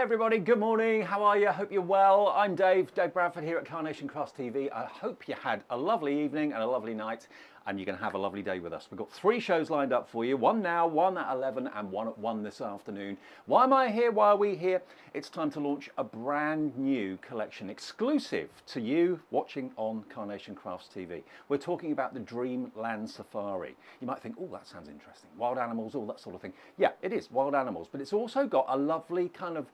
everybody, good morning, how are you? Hope you're well. I'm Dave Bradford here at Carnation Crafts TV. I hope you had a lovely evening and a lovely night, and you're going to have a lovely day with us. We've got 3 shows lined up for you, one now, one at 11 and one at 1 this afternoon. Why am I here? Why are we here? It's time to launch a brand new collection exclusive to you watching on Carnation Crafts TV. We're talking about the Dreamland Safari. You might think, oh, that sounds interesting. Wild animals, all that sort of thing. Yeah, it is wild animals, but it's also got a lovely kind of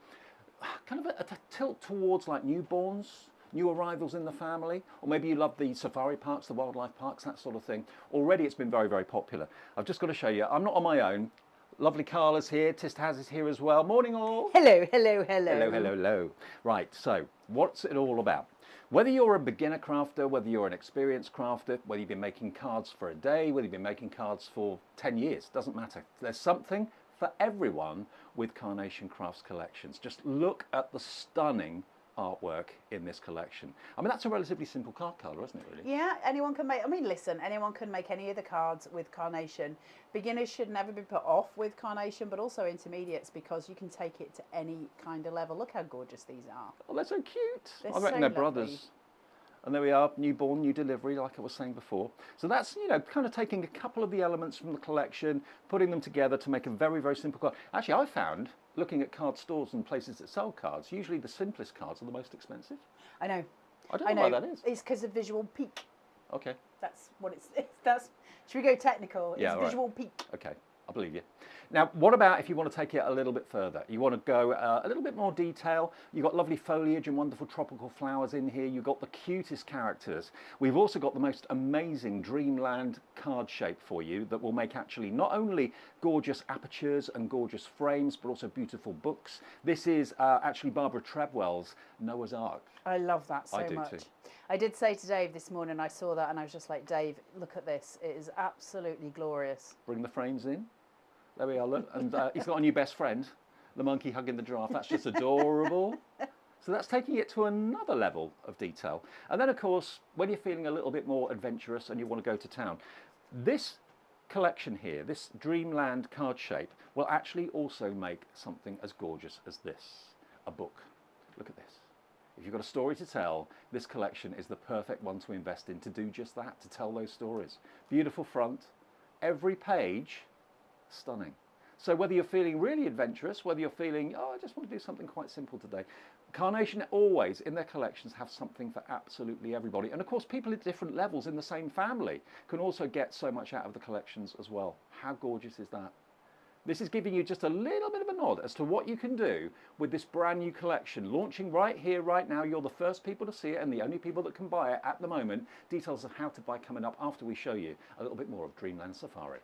a tilt towards like newborns, new arrivals in the family, or maybe you love the safari parks, the wildlife parks, that sort of thing. Already it's been very, very popular. I've just got to show you, I'm not on my own. Lovely Carla's here, Taz is here as well. Morning all. Hello, hello, hello. Hello, hello, hello. Right, so what's it all about? Whether you're a beginner crafter, whether you're an experienced crafter, whether you've been making cards for a day, whether you've been making cards for 10 years, doesn't matter. There's something for everyone with Carnation Crafts collections. Just look at the stunning artwork in this collection. I mean, that's a relatively simple card color, isn't it, really? Yeah, anyone can make, I mean, listen, anyone can make any of the cards with Carnation. Beginners should never be put off with Carnation, but also intermediates, because you can take it to any kind of level. Look how gorgeous these are. Oh, they're so cute. They're I reckon so they're lovely. brothers. And there we are, newborn, new delivery, like I was saying before. So that's, you know, kind of taking a couple of the elements from the collection, putting them together to make a very, very simple card. Actually, I found, looking at card stores and places that sell cards, usually the simplest cards are the most expensive. I know. I don't know why that is. It's because of visual peak. Okay. That's what it's, should we go technical? Yeah, it's visual peak. Okay, I believe you. Now, what about if you want to take it a little bit further? You want to go a little bit more detail. You've got lovely foliage and wonderful tropical flowers in here. You've got the cutest characters. We've also got the most amazing Dreamland card shape for you that will make actually not only gorgeous apertures and gorgeous frames, but also beautiful books. This is actually Barbara Treadwell's Noah's Ark. I love that so I do much. too. I did say to Dave this morning, I saw that and I was just like, Dave, look at this. It is absolutely glorious. Bring the frames in. There we are, look. And he's got a new best friend, the monkey hugging the giraffe. That's just adorable. So that's taking it to another level of detail. And then, of course, when you're feeling a little bit more adventurous and you want to go to town, this collection here, this Dreamland card shape, will actually also make something as gorgeous as this, a book. Look at this. If you've got a story to tell, this collection is the perfect one to invest in, to do just that, to tell those stories. Beautiful front, every page stunning. So whether you're feeling really adventurous, whether you're feeling, oh, I just want to do something quite simple today, Carnation always in their collections have something for absolutely everybody. And of course, people at different levels in the same family can also get so much out of the collections as well. How gorgeous is that? This is giving you just a little bit of a nod as to what you can do with this brand new collection, launching right here, right now. You're the first people to see it and the only people that can buy it at the moment. Details of how to buy coming up after we show you a little bit more of Dreamland Safari.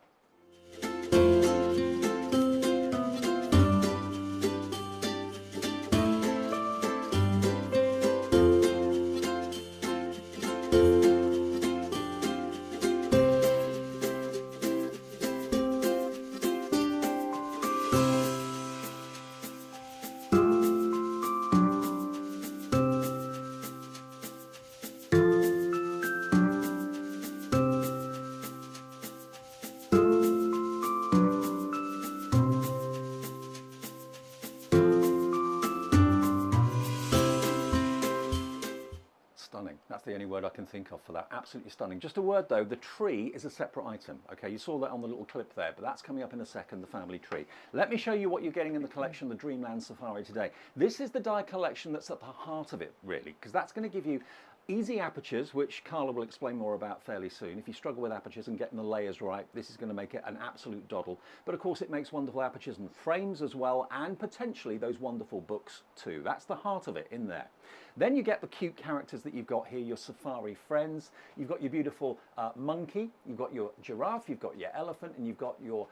Stunning. That's the only word I can think of for that. Absolutely stunning. Just a word though, the tree is a separate item. Okay, you saw that on the little clip there, but that's coming up in a second, the family tree. Let me show you what you're getting in the collection, the Dreamland Safari today. This is the die collection that's at the heart of it, really, because that's going to give you easy apertures, which Carla will explain more about fairly soon. If you struggle with apertures and getting the layers right, this is going to make it an absolute doddle. But of course it makes wonderful apertures and frames as well, and potentially those wonderful books too. That's the heart of it in there. Then you get the cute characters that you've got here, your safari friends. You've got your beautiful monkey, you've got your giraffe, you've got your elephant, and you've got your,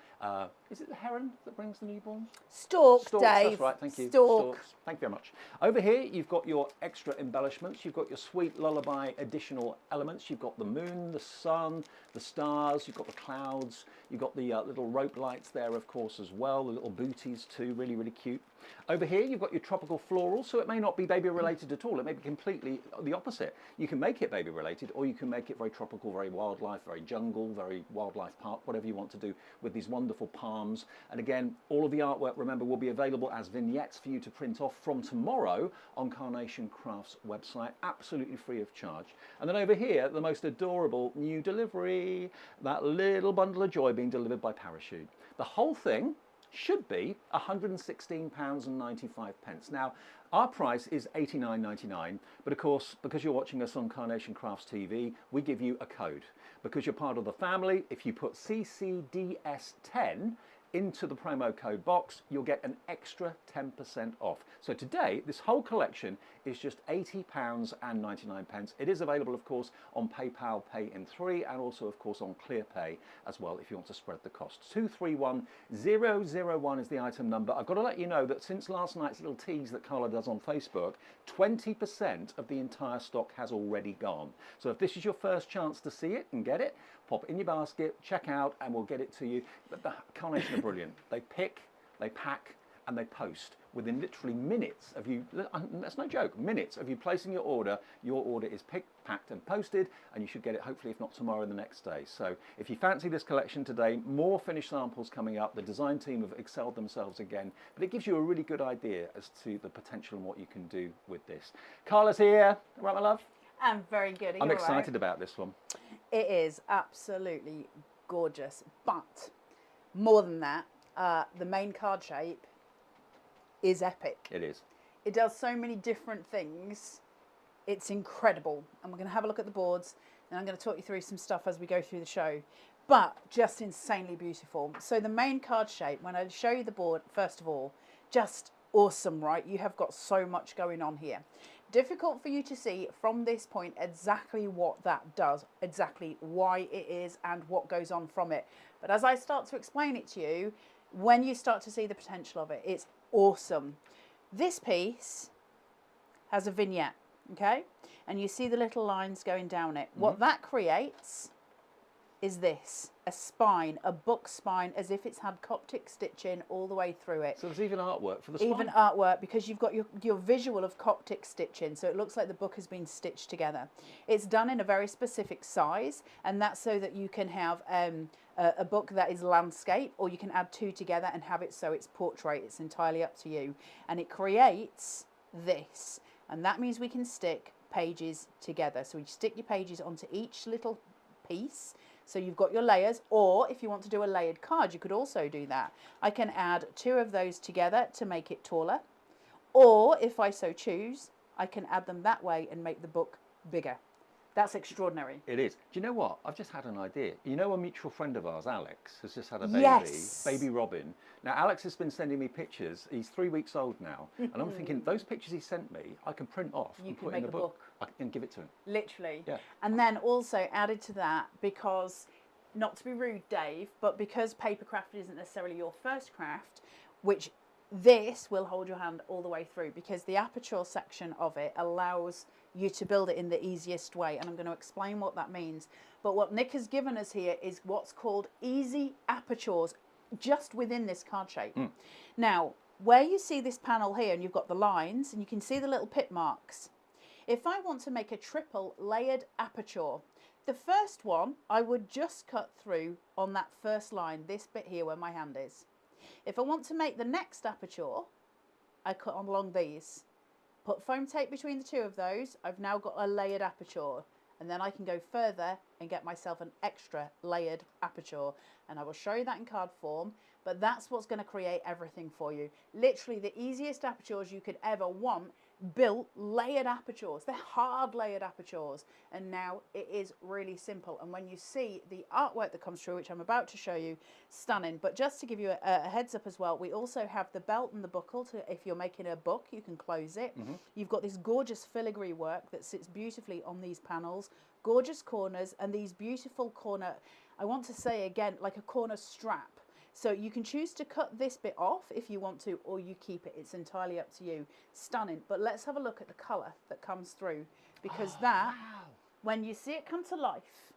is it the heron that brings the newborns? Stork, Storks, Dave. that's right, thank you. Stork. Storks. Thank you very much. Over here, you've got your extra embellishments. You've got your sweet, lullaby additional elements. You've got the moon, the sun, the stars, you've got the clouds, you've got the little rope lights there, of course, as well, the little booties too, really, really cute. Over here, you've got your tropical floral, so it may not be baby related at all. It may be completely the opposite. You can make it baby related, or you can make it very tropical, very wildlife, very jungle, very wildlife park, whatever you want to do with these wonderful palms. And again, all of the artwork, remember, will be available as vignettes for you to print off from tomorrow on Carnation Crafts website, absolutely free of charge. And then over here, the most adorable new delivery, that little bundle of joy being delivered by Parachute. The whole thing should be £116.95. Now, our price is £89.99, but of course, because you're watching us on Carnation Crafts TV, we give you a code. Because you're part of the family, if you put CCDS10 into the promo code box, you'll get an extra 10% off. So today, this whole collection is just £80.99. It is available, of course, on PayPal Pay in 3 and also, of course, on ClearPay as well if you want to spread the cost. 231001 is the item number. I've got to let you know that since last night's little tease that Carla does on Facebook, 20% of the entire stock has already gone. So if this is your first chance to see it and get it, pop it in your basket, check out, and we'll get it to you. The Carnation are brilliant. They pick, they pack, and they post within literally minutes of you, that's no joke, minutes of you placing your order is picked, packed and posted, and you should get it hopefully, if not tomorrow, the next day. So if you fancy this collection today, more finished samples coming up. The design team have excelled themselves again, but it gives you a really good idea as to the potential and what you can do with this. Carla's here, right my love? I'm very good. I'm excited about this one. It is absolutely gorgeous, but more than that, the main card shape is epic. It is. It does so many different things. It's incredible. And we're going to have a look at the boards, and I'm going to talk you through some stuff as we go through the show. But just insanely beautiful. So the main card shape, when I show you the board, first of all, just awesome, right? You have got so much going on here. Difficult for you to see from this point exactly what that does, exactly why it is and what goes on from it. But as I start to explain it to you, when you start to see the potential of it, it's awesome. This piece has a vignette, okay? And you see the little lines going down it. What that creates is this, a spine, a book spine, as if it's had Coptic stitching all the way through it. So there's even artwork for the spine? Even artwork, because you've got your visual of Coptic stitching, so it looks like the book has been stitched together. It's done in a very specific size, and that's so that you can have a book that is landscape, or you can add two together and have it so it's portrait. It's entirely up to you. And it creates this, and that means we can stick pages together. So you stick your pages onto each little piece. So you've got your layers, or if you want to do a layered card, you could also do that. I can add two of those together to make it taller, or if I so choose, I can add them that way and make the book bigger. That's extraordinary. It is. Do you know what? I've just had an idea. You know, a mutual friend of ours, Alex, has just had a baby, yes. baby Robin. Now, Alex has been sending me pictures. He's 3 weeks old now. And I'm thinking, those pictures he sent me, I can print off and put in a book. And give it to him. Literally. Yeah. And then also added to that, because, not to be rude, Dave, but because paper craft isn't necessarily your first craft, which this will hold your hand all the way through, because the aperture section of it allows you to build it in the easiest way, and I'm going to explain what that means. But what Nick has given us here is what's called easy apertures just within this card shape. Now, where you see this panel here, and you've got the lines, and you can see the little pit marks. If I want to make a triple layered aperture, the first one I would just cut through on that first line, this bit here where my hand is. If I want to make the next aperture, I cut on along these. Put foam tape between the two of those, I've now got a layered aperture. And then I can go further and get myself an extra layered aperture. And I will show you that in card form, but that's what's going to create everything for you. Literally the easiest apertures you could ever want, built layered apertures. They're hard layered apertures, and now it is really simple. And when you see the artwork that comes through, which I'm about to show you, stunning. But just to give you a heads up as well, we also have the belt and the buckle to, if you're making a book, you can close it. You've got this gorgeous filigree work that sits beautifully on these panels, gorgeous corners, and these beautiful corner, I want to say again, like a corner strap. So you can choose to cut this bit off if you want to, or you keep it. It's entirely up to you. Stunning. But let's have a look at the colour that comes through, because that, when you see it come to life,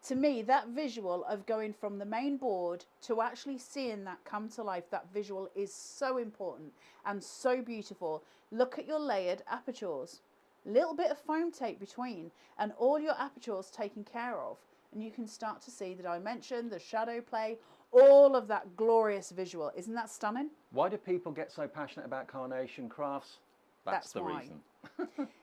to me, that visual of going from the main board to actually seeing that come to life, that visual is so important and so beautiful. Look at your layered apertures. Little bit of foam tape between and all your apertures taken care of. And you can start to see the dimension, the shadow play, all of that glorious visual. Isn't that stunning? Why do people get so passionate about Carnation Crafts? That's the why. reason.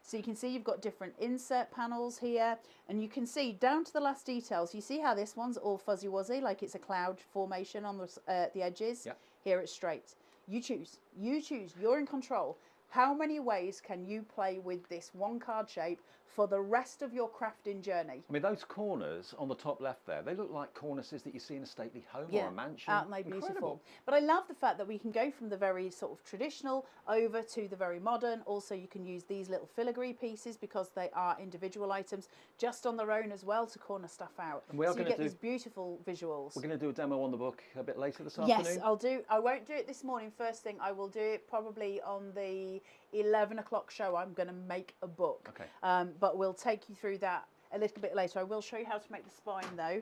So you can see you've got different insert panels here, and you can see down to the last details. You see how this one's all fuzzy wuzzy, like it's a cloud formation on the edges. Yep. Here it's straight. You choose, you're in control. How many ways can you play with this one card shape for the rest of your crafting journey? I mean, those corners on the top left there, they look like cornices that you see in a stately home or a mansion. Aren't they beautiful? But I love the fact that we can go from the very sort of traditional over to the very modern. Also, you can use these little filigree pieces because they are individual items just on their own as well to corner stuff out. And we are so you get these beautiful visuals. We're going to do a demo on the book a bit later this afternoon. Yes, I'll do. I won't do it this morning first thing. I will do it probably on the 11 o'clock show. I'm going to make a book. Okay. But we'll take you through that a little bit later. I will show you how to make the spine though.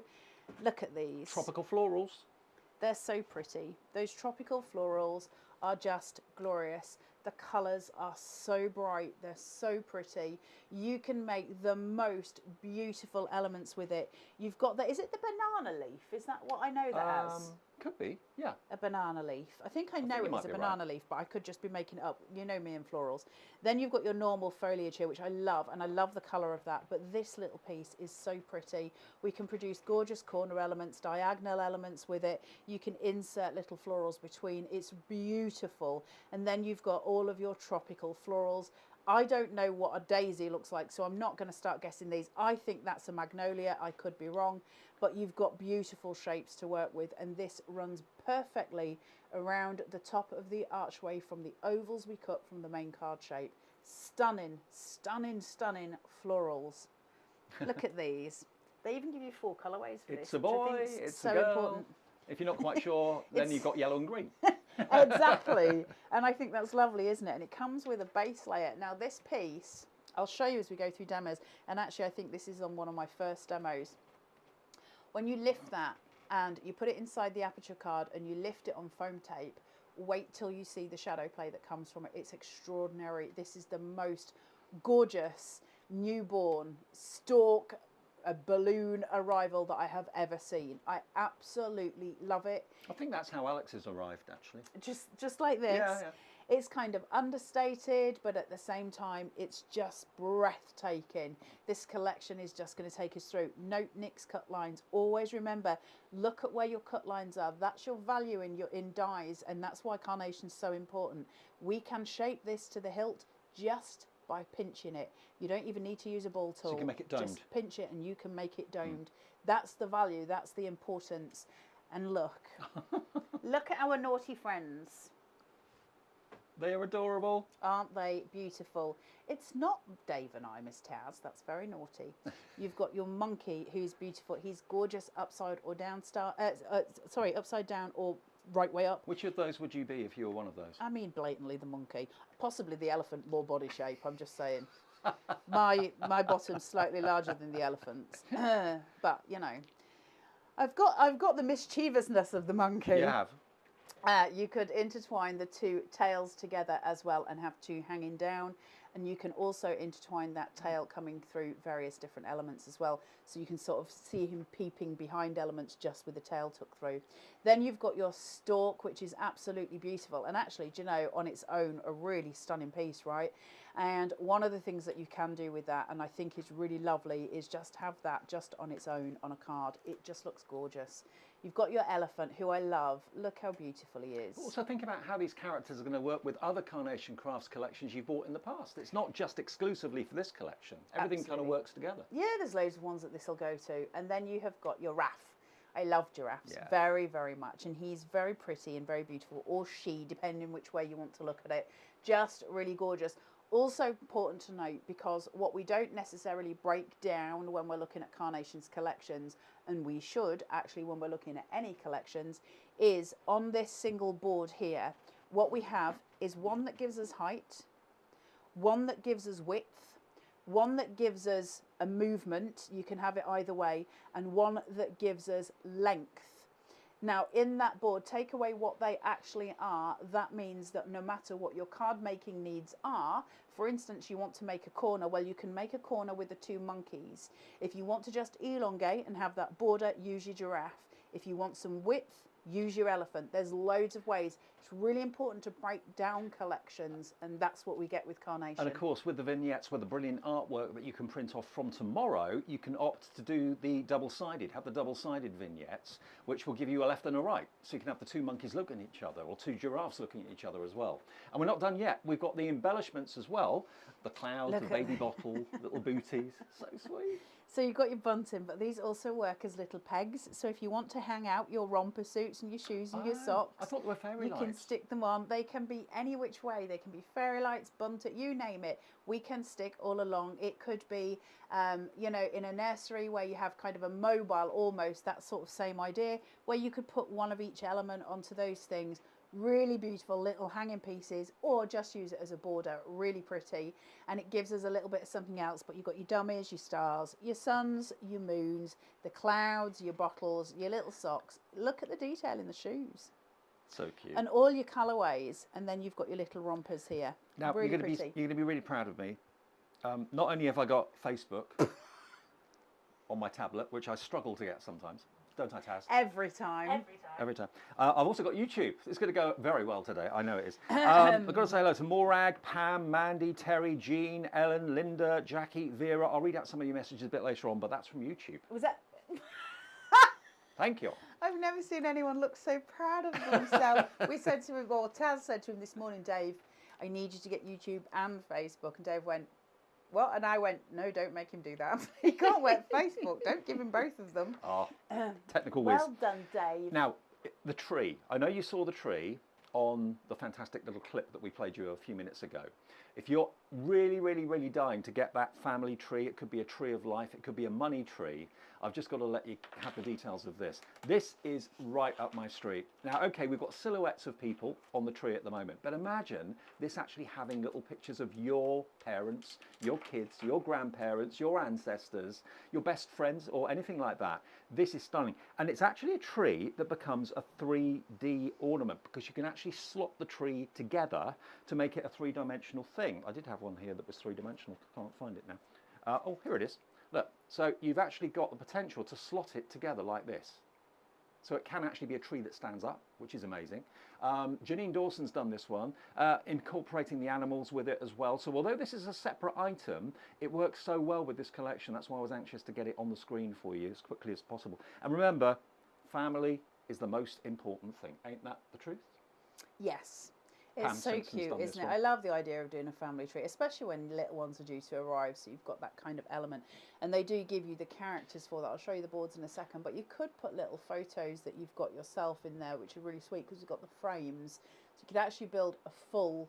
Look at these. Tropical florals. They're so pretty. Those tropical florals are just glorious. The colours are so bright. They're so pretty. You can make the most beautiful elements with it. You've got the, is it the banana leaf? Is that what I know that as? Could be, yeah. A banana leaf. I think I know it is a banana leaf, but I could just be making it up. You know me and florals. Then you've got your normal foliage here, which I love, and I love the colour of that. But this little piece is so pretty. We can produce gorgeous corner elements, diagonal elements with it. You can insert little florals between. It's beautiful. And then you've got all of your tropical florals. I don't know what a daisy looks like, so I'm not going to start guessing these. I think that's a magnolia. I could be wrong, but you've got beautiful shapes to work with, and this runs perfectly around the top of the archway from the ovals we cut from the main card shape. Stunning, stunning, stunning florals. Look at these. They even give you 4 colorways for this. It's a boy, it's so a girl. Important. If you're not quite sure, then you've got yellow and green. Exactly. And I think that's lovely, isn't it? And it comes with a base layer. Now this piece, I'll show you as we go through demos. And actually, I think this is on one of my first demos. When you lift that and you put it inside the aperture card and you lift it on foam tape, wait till you see the shadow play that comes from it. It's extraordinary. This is the most gorgeous newborn stalk a balloon arrival that I have ever seen. I absolutely love it. I think that's how Alex's arrived, actually. Just like this. Yeah. It's kind of understated, but at the same time, it's just breathtaking. This collection is just going to take us through. Note Nick's cut lines. Always remember, look at where your cut lines are. That's your value in dies, and that's why Carnation's so important. We can shape this to the hilt just by pinching it. You don't even need to use a ball tool. So you can make it domed. Just pinch it and you can make it domed. That's the value, that's the importance. And look, look at our naughty friends. They are adorable. Aren't they beautiful? It's not Dave and I, Miss Taz. That's very naughty. You've got your monkey who's beautiful. He's gorgeous upside or down upside down or right way up. Which of those would you be if you were one of those? I mean, blatantly the monkey. Possibly the elephant, more body shape, I'm just saying. My bottom's slightly larger than the elephant's. But, you know, I've got the mischievousness of the monkey. You have. You could intertwine the 2 tails together as well and have 2 hanging down, and you can also intertwine that tail coming through various different elements as well, so you can sort of see him peeping behind elements just with the tail tucked through. Then you've got your stalk, which is absolutely beautiful, and actually, do you know, on its own, a really stunning piece, right? And one of the things that you can do with that, and I think is really lovely, is just have that just on its own on a card. It just looks gorgeous. You've got your elephant, who I love. Look how beautiful he is. Also think about how these characters are going to work with other Carnation Crafts collections you've bought in the past. It's not just exclusively for this collection. Everything kind of works together. Yeah, there's loads of ones that this will go to. And then you have got your Raph. I love giraffes very, very much. And he's very pretty and very beautiful, or she, depending which way you want to look at it. Just really gorgeous. Also important to note, because what we don't necessarily break down when we're looking at Carnation's collections, and we should actually when we're looking at any collections, is on this single board here, what we have is one that gives us height, one that gives us width, One that gives us a movement, you can have it either way, and one that gives us length. Now, in that board, take away what they actually are. That means that no matter what your card making needs are, for instance, you want to make a corner, well, you can make a corner with the 2 monkeys. If you want to just elongate and have that border, use your giraffe. If you want some width, use your elephant. There's loads of ways. It's really important to break down collections, and that's what we get with Carnation. And of course, with the vignettes, with the brilliant artwork that you can print off from tomorrow, you can opt to do the double-sided, have the double-sided vignettes, which will give you a left and a right. So you can have the 2 monkeys looking at each other, or 2 giraffes looking at each other as well. And we're not done yet. We've got the embellishments as well. The clouds, the baby bottle, little booties. So sweet. So you've got your bunting, but these also work as little pegs. So if you want to hang out your romper suits and your shoes and your socks, I thought they were fairy lights. You can stick them on. They can be any which way. They can be fairy lights, bunting, you name it. We can stick all along. It could be, you know, in a nursery where you have kind of a mobile, almost that sort of same idea, where you could put one of each element onto those things. Really beautiful little hanging pieces, or just use it as a border. Really pretty, and it gives us a little bit of something else. But you've got your dummies, your stars, your suns, your moons, the clouds, your bottles, your little socks. Look at the detail in the shoes. So cute. And all your colourways, and then you've got your little rompers here. Now really you're going to be really proud of me. Not only have I got Facebook on my tablet, which I struggle to get sometimes. Don't I, Taz? Every time. Every time. I've also got YouTube. It's going to go very well today. I know it is. I've got to say hello to Morag, Pam, Mandy, Terry, Jean, Ellen, Linda, Jackie, Vera. I'll read out some of your messages a bit later on, but that's from YouTube. Was that? Thank you. I've never seen anyone look so proud of themselves. We said to him, well, Taz said to him this morning, Dave, I need you to get YouTube and Facebook. And Dave went, what? And I went, no, don't make him do that. He can't work Facebook. Don't give him both of them. Oh, technical whiz. Well done, Dave. Now, the tree. I know you saw the tree on the fantastic little clip that we played you a few minutes ago. If you're really, really, really dying to get that family tree, it could be a tree of life, it could be a money tree, I've just got to let you have the details of this. This is right up my street. Now, okay, we've got silhouettes of people on the tree at the moment, but imagine this actually having little pictures of your parents, your kids, your grandparents, your ancestors, your best friends, or anything like that. This is stunning. And it's actually a tree that becomes a 3D ornament, because you can actually slot the tree together to make it a 3-dimensional thing. I did have one here that was 3-dimensional. Can't find it now. Oh, here it is. Look, so you've actually got the potential to slot it together like this. So it can actually be a tree that stands up, which is amazing. Janine Dawson's done this one, incorporating the animals with it as well. So although this is a separate item, it works so well with this collection. That's why I was anxious to get it on the screen for you as quickly as possible. And remember, family is the most important thing. Ain't that the truth? Yes. It's so cute, isn't it? I love the idea of doing a family tree, especially when little ones are due to arrive, so you've got that kind of element. And they do give you the characters for that. I'll show you the boards in a second, but you could put little photos that you've got yourself in there, which are really sweet because you've got the frames. So you could actually build a full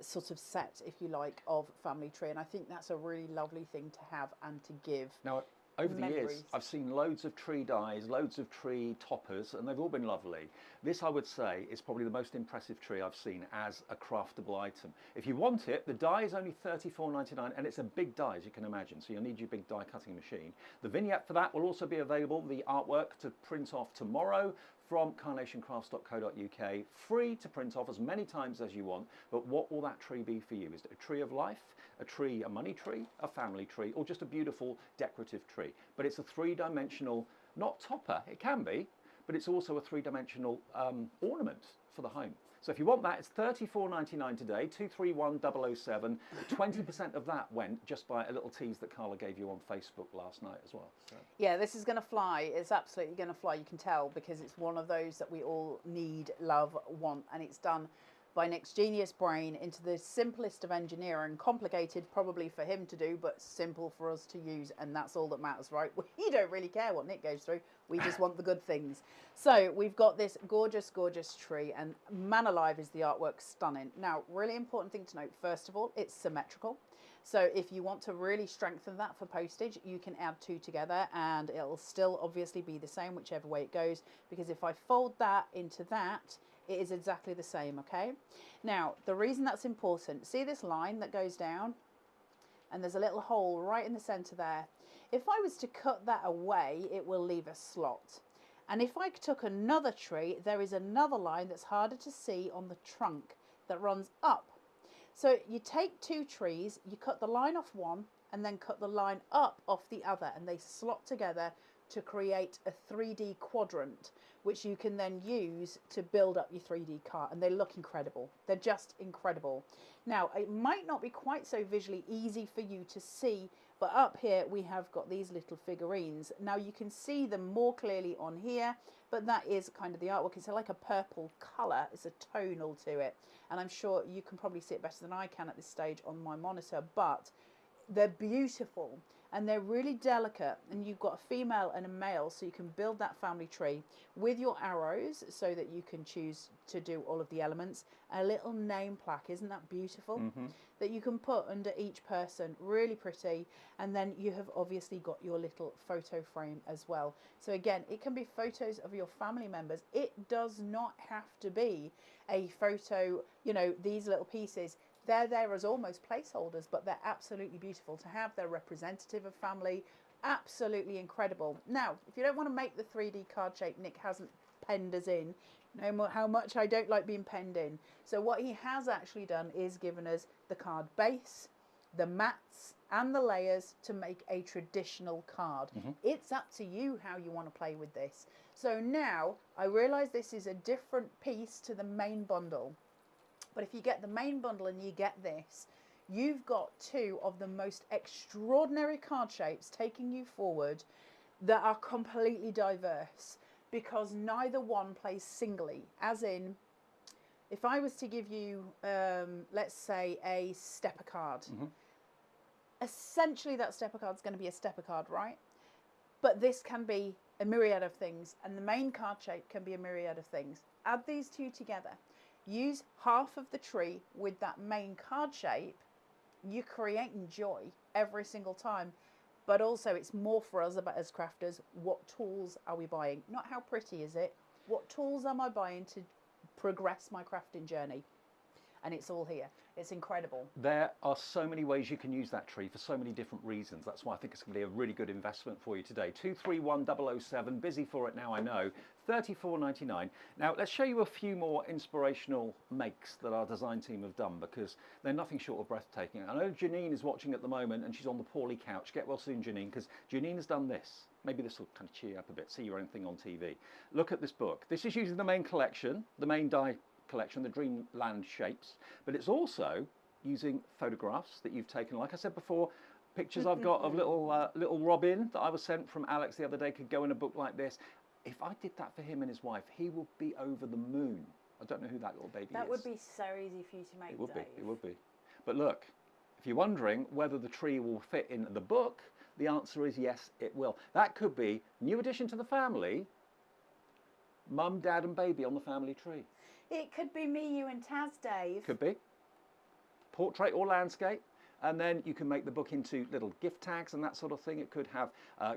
sort of set, if you like, of family tree. And I think that's a really lovely thing to have and to give. Now, over the years, I've seen loads of tree dies, loads of tree toppers, and they've all been lovely. This, I would say, is probably the most impressive tree I've seen as a craftable item. If you want it, the die is only $34.99, and it's a big die, as you can imagine, so you'll need your big die cutting machine. The vignette for that will also be available, the artwork to print off tomorrow from carnationcrafts.co.uk, free to print off as many times as you want. But what will that tree be for you? Is it a tree of life, a tree, a money tree, a family tree, or just a beautiful decorative tree? But it's a 3-dimensional, not topper, it can be, but it's also a 3-dimensional ornament for the home. So if you want that, it's $34.99 today, 231007. 20% of that went just by a little tease that Carla gave you on Facebook last night as well. So. Yeah, this is going to fly. It's absolutely going to fly. You can tell because it's one of those that we all need, love, want, and it's done by Nick's genius brain into the simplest of engineering, complicated probably for him to do, but simple for us to use, and that's all that matters, right? We don't really care what Nick goes through, we just want the good things. So we've got this gorgeous, gorgeous tree, and man alive is the artwork stunning. Now, really important thing to note, first of all, it's symmetrical. So if you want to really strengthen that for postage, you can add 2 together and it'll still obviously be the same whichever way it goes, because if I fold that into that, it is exactly the same, okay? Now, the reason that's important, see this line that goes down? and there's a little hole right in the center there. If I was to cut that away, it will leave a slot. And if I took another tree, there is another line that's harder to see on the trunk that runs up. So you take two trees, you cut the line off one and then cut the line up off the other, and they slot together to create a 3D quadrant, which you can then use to build up your 3D cart, and they look incredible. They're just incredible. Now, it might not be quite so visually easy for you to see, but up here we have got these little figurines. Now you can see them more clearly on here, but that is kind of the artwork. It's like a purple colour, it's a tonal to it, and I'm sure you can probably see it better than I can at this stage on my monitor, but they're beautiful. And they're really delicate, and you've got a female and a male, so you can build that family tree with your arrows so that you can choose to do all of the elements. A little name plaque, isn't that beautiful? That you can put under each person, really pretty. And then you have obviously got your little photo frame as well. So again, it can be photos of your family members. It does not have to be a photo, you know, these little pieces. They're there as almost placeholders, but they're absolutely beautiful to have. They're representative of family. Absolutely incredible. Now, if you don't want to make the 3D card shape, Nick hasn't penned us in. No more how much I don't like being penned in. So what he has actually done is given us the card base, the mats, and the layers to make a traditional card. It's up to you how you want to play with this. So now I realise this is a different piece to the main bundle. But if you get the main bundle and you get this, you've got two of the most extraordinary card shapes taking you forward that are completely diverse, because neither one plays singly. As in, if I was to give you, let's say, a stepper card, essentially that stepper card is going to be a stepper card, right? But this can be a myriad of things, and the main card shape can be a myriad of things. Add these two together. Use half of the tree with that main card shape. You're creating joy every single time. But also it's more for us about as crafters, what tools are we buying? Not how pretty is it? What tools am I buying to progress my crafting journey? And it's all here. It's incredible. There are so many ways you can use that tree for so many different reasons. That's why I think it's going to be a really good investment for you today. 231007, busy for it now, I know. $34.99. Now let's show you a few more inspirational makes that our design team have done, because they're nothing short of breathtaking. I know Janine is watching at the moment and she's on the poorly couch. Get well soon, Janine, because Janine has done this. Maybe this will kind of cheer you up a bit, see your own thing on TV. Look at this book. This is using the main collection, the main die collection, the Dreamland shapes, but it's also using photographs that you've taken. Like I said before, pictures I've got of little Robin that I was sent from Alex the other day could go in a book like this. If I did that for him and his wife, he would be over the moon. I don't know who that little baby is. That would be so easy for you to make, It would Dave. be, it would be. But look, if you're wondering whether the tree will fit in the book, the answer is yes, it will. That could be new addition to the family, mum, dad and baby on the family tree. It could be me, you and Taz, Dave. Could be. Portrait or landscape. And then you can make the book into little gift tags and that sort of thing. It could have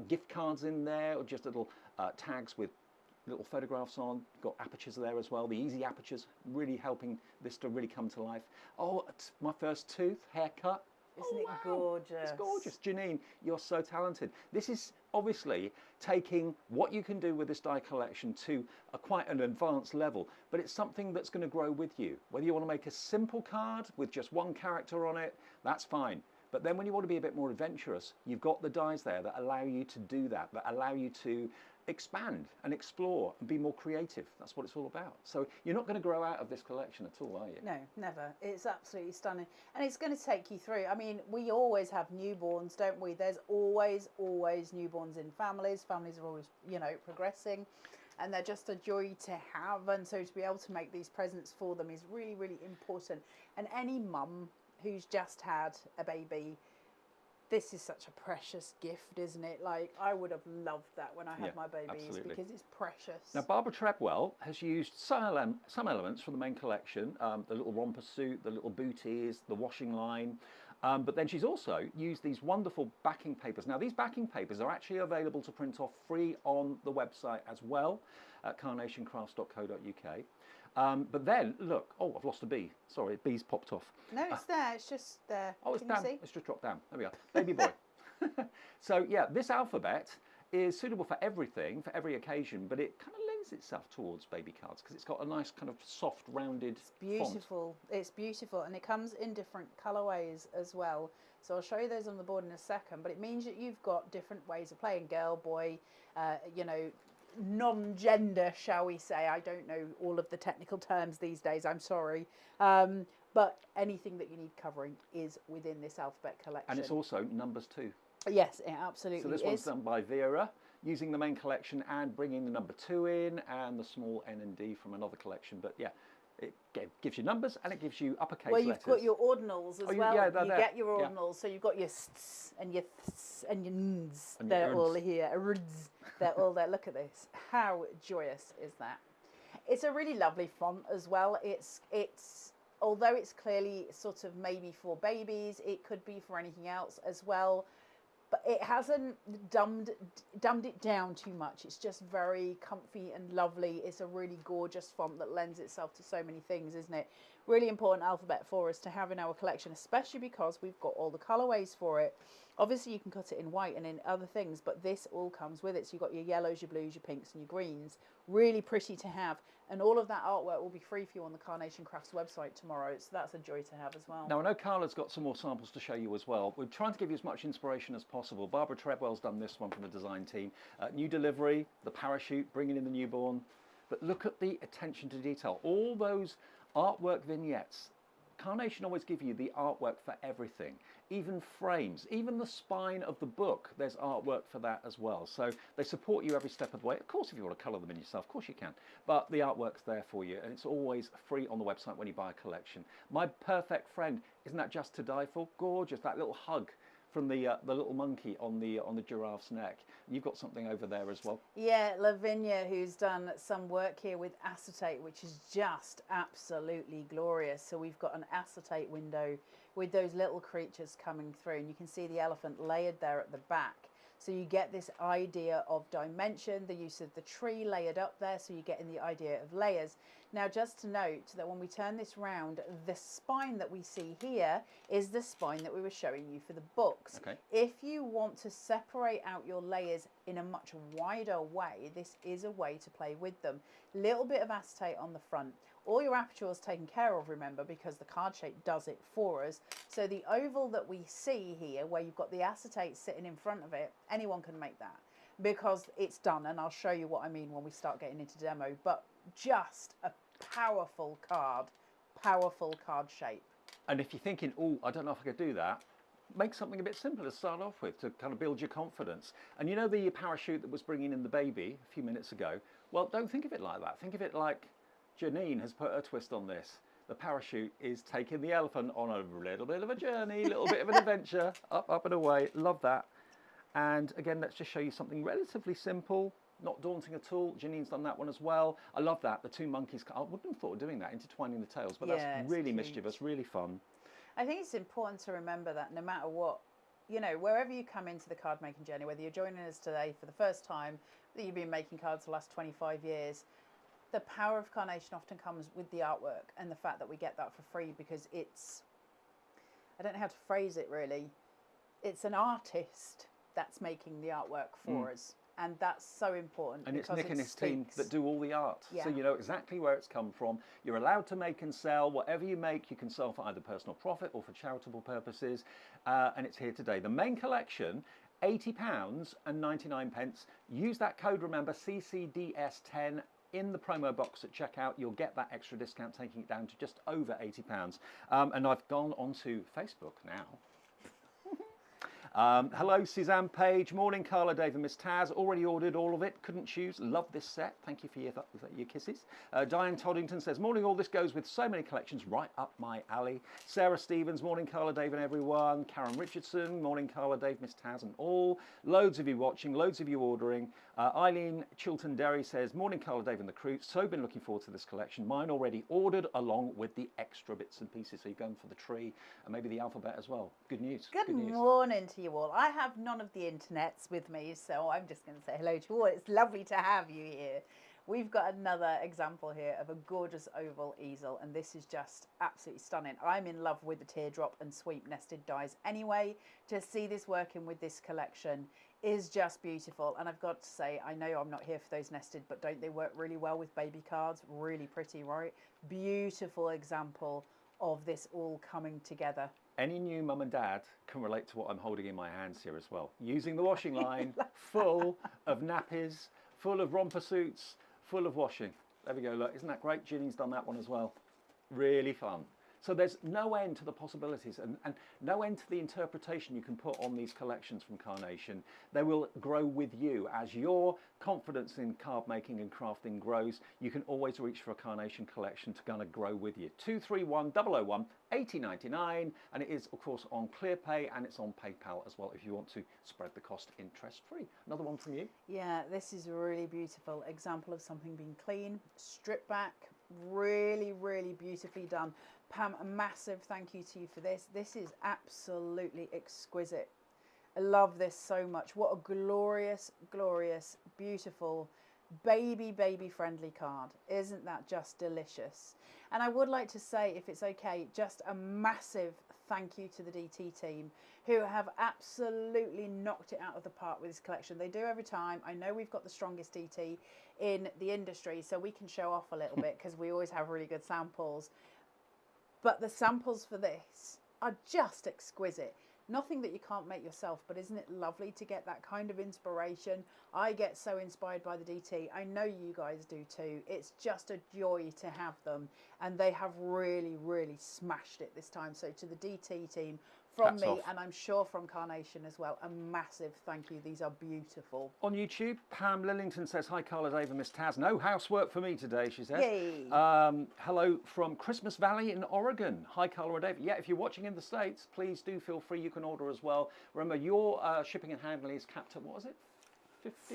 gift cards in there, or just little tags with little photographs on. You've got apertures there as well. The easy apertures really helping this to really come to life. Oh, it's my first tooth, haircut. Isn't it gorgeous? It's gorgeous. Janine, you're so talented. This is obviously taking what you can do with this die collection to quite an advanced level, but it's something that's going to grow with you. Whether you want to make a simple card with just one character on it, that's fine. But then when you want to be a bit more adventurous, you've got the dies there that allow you to do that, that allow you to expand and explore and be more creative. That's what it's all about. So you're not going to grow out of this collection at all, are you? No, never. It's absolutely stunning. And it's going to take you through. I mean, we always have newborns, don't we? There's always newborns in families. Families are always, you know, progressing. And they're just a joy to have. And so to be able to make these presents for them is really, really important. And any mum who's just had a baby, this is such a precious gift, isn't it? Like, I would have loved that when I had my babies, absolutely. because it's precious. Now, Barbara Treadwell has used some elements from the main collection, the little romper suit, the little booties, the washing line, but then she's also used these wonderful backing papers. Now, these backing papers are actually available to print off free on the website as well, at carnationcrafts.co.uk. But then, look, oh, I've lost a B. Sorry, B's popped off. No, it's there. It's just there. Oh, it's Can you down. see? It's just dropped down. There we are. Baby boy. So, yeah, this alphabet is suitable for everything, for every occasion, but it kind of lends itself towards baby cards because it's got a nice kind of soft, rounded Beautiful. font. It's beautiful, and it comes in different colorways as well. So I'll show you those on the board in a second, but it means that you've got different ways of playing, girl, boy, you know, non-gender, shall we say. I don't know all of the technical terms these days, I'm sorry. But anything that you need covering is within this alphabet collection. And it's also numbers too. Yes, it absolutely is. So this one's done by Vera, using the main collection and bringing the number 2 in and the small N and D from another collection. But yeah, it gives you numbers and it gives you uppercase well, you've letters. got your ordinals as well. Yeah, you get your ordinals, so you've got your sts and your ths and your n's. And they're your all here. Rds, they're all there. Look at this. How joyous is that? It's a really lovely font as well. It's although it's clearly sort of maybe for babies, it could be for anything else as well. But it hasn't dumbed it down too much. It's just very comfy and lovely. It's a really gorgeous font that lends itself to so many things, isn't it? Really important alphabet for us to have in our collection, especially because we've got all the colorways for it. Obviously, you can cut it in white and in other things, but this all comes with it. So you've got your yellows, your blues, your pinks, and your greens. Really pretty to have. And all of that artwork will be free for you on the Carnation Crafts website tomorrow. So that's a joy to have as well. Now, I know Carla's got some more samples to show you as well. We're trying to give you as much inspiration as possible. Barbara Treadwell's done this one from the design team. New delivery, the parachute, bringing in the newborn. But look at the attention to detail. All those artwork vignettes. Carnation always give you the artwork for everything, even frames, even the spine of the book, there's artwork for that as well. So they support you every step of the way. Of course, if you want to colour them in yourself, of course you can. But the artwork's there for you, and it's always free on the website when you buy a collection. My perfect friend, isn't that just to die for? Gorgeous, that little hug from the little monkey on the giraffe's neck. You've got something over there as well. Yeah, Lavinia, who's done some work here with acetate, which is just absolutely glorious. So we've got an acetate window with those little creatures coming through, and you can see the elephant layered there at the back. So you get this idea of dimension, the use of the tree layered up there, so you're getting the idea of layers. Now, just to note that when we turn this round, the spine that we see here is the spine that we were showing you for the books. Okay. If you want to separate out your layers in a much wider way, this is a way to play with them. Little bit of acetate on the front. All your aperture is taken care of, remember, because the card shape does it for us. So the oval that we see here, where you've got the acetate sitting in front of it, anyone can make that because it's done. And I'll show you what I mean when we start getting into demo. But just a powerful card shape. And if you're thinking, oh, I don't know if I could do that, make something a bit simpler to start off with to kind of build your confidence. And you know the parachute that was bringing in the baby a few minutes ago? Well, don't think of it like that. Think of it like Janine has put her twist on this. The parachute is taking the elephant on a little bit of a journey, a little bit of an adventure, up and away. Love that. And again, let's just show you something relatively simple, not daunting at all. Janine's done that one as well. I love that. The two monkeys, I wouldn't have thought of doing that, intertwining the tails, but yeah, that's really mischievous, really fun. I think it's important to remember that no matter what, you know, wherever you come into the card making journey, whether you're joining us today for the first time, whether you've been making cards for the last 25 years, the power of Carnation often comes with the artwork and the fact that we get that for free because it's, I don't know how to phrase it really, it's an artist that's making the artwork for us. And that's so important. And it's Nick and his team that do all the art. Yeah. So you know exactly where it's come from. You're allowed to make and sell. Whatever you make, you can sell for either personal profit or for charitable purposes. And it's here today. The main collection, £80 and 99 pence. Use that code, remember, CCDS10 in the promo box at checkout. You'll get that extra discount, taking it down to just over £80. And I've gone onto Facebook now. Hello, Suzanne Page. Morning, Carla, Dave and Miss Taz. Already ordered all of it. Couldn't choose. Love this set. Thank you for your kisses. Diane Toddington says, morning, all this goes with so many collections right up my alley. Sarah Stevens, morning, Carla, Dave and everyone. Karen Richardson, morning, Carla, Dave, Miss Taz and all. Loads of you watching, loads of you ordering. Eileen Chilton Derry says, morning, Carla, Dave and the crew. So been looking forward to this collection. Mine already ordered along with the extra bits and pieces. So you're going for the tree and maybe the alphabet as well. Good news. Good news. morning to you all. I have none of the internets with me, so I'm just going to say hello to you all. It's lovely to have you here. We've got another example here of a gorgeous oval easel, and this is just absolutely stunning. I'm in love with the teardrop and sweep nested dies anyway. To see this working with this collection is just beautiful, and I've got to say, I know I'm not here for those nested, but don't they work really well with baby cards? Really pretty, right? Beautiful example of this all coming together. Any new mum and dad can relate to what I'm holding in my hands here as well. Using the washing line full of nappies, full of romper suits, full of washing. There we go, look, isn't that great? Ginny's done that one as well. Really fun. So there's no end to the possibilities and no end to the interpretation you can put on these collections from Carnation. They will grow with you as your confidence in card making and crafting grows. You can always reach for a Carnation collection to kind of grow with you. 231 001 8099, and it is of course on ClearPay and it's on PayPal as well if you want to spread the cost interest free. Another one from you? Yeah, this is a really beautiful example of something being clean, stripped back, really, really beautifully done. Pam, a massive thank you to you for this. This is absolutely exquisite. I love this so much. What a glorious, glorious, beautiful, baby friendly card. Isn't that just delicious? And I would like to say, if it's okay, just a massive thank you to the DT team who have absolutely knocked it out of the park with this collection. They do every time. I know we've got the strongest DT in the industry, so we can show off a little bit because we always have really good samples. But the samples for this are just exquisite. Nothing that you can't make yourself, but isn't it lovely to get that kind of inspiration? I get so inspired by the DT. I know you guys do too. It's just a joy to have them. And they have really, really smashed it this time. So to the DT team, from me, and I'm sure from Carnation as well, a massive thank you. These are beautiful. On YouTube, Pam Lillington says, hi Carla, Dave and Miss Taz. No housework for me today, she says. Yay. Hello from Christmas Valley in Oregon. Hi Carla and Dave. Yeah, if you're watching in the States, please do feel free. You can order as well. Remember, your shipping and handling is capped at, what was it?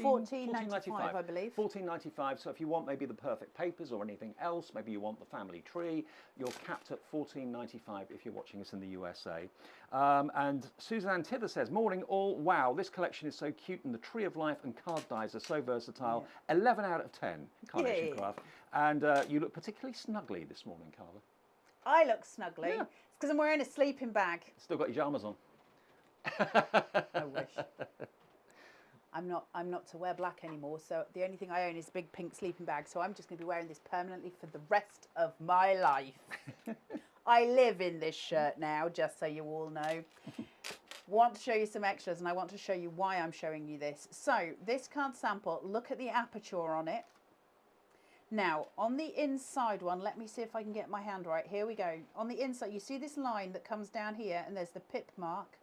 $14.95, I believe. $14.95. So if you want maybe the perfect papers or anything else, maybe you want the family tree, you're capped at $14.95 if you're watching us in the USA. And Suzanne Tither says, morning all. Wow, this collection is so cute and the Tree of Life and card dies are so versatile. Yeah. 11 out of 10, Carnation Craft. And you look particularly snuggly this morning, Carla. I look snuggly. Yeah. It's because I'm wearing a sleeping bag. Still got your pyjamas on. I wish. I'm not to wear black anymore, so the only thing I own is a big pink sleeping bag, so I'm just going to be wearing this permanently for the rest of my life. I live in this shirt now, just so you all know. Want to show you some extras, and I want to show you why I'm showing you this. So, this card sample, look at the aperture on it. Now, on the inside one, let me see if I can get my hand right. Here we go. On the inside, you see this line that comes down here, and there's the pip mark.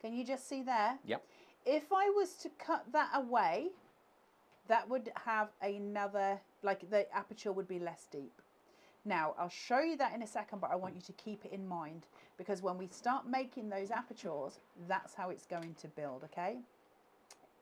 Can you just see there? Yep. If I was to cut that away, that would have another, like the aperture would be less deep. Now, I'll show you that in a second, but I want you to keep it in mind because when we start making those apertures, that's how it's going to build, okay?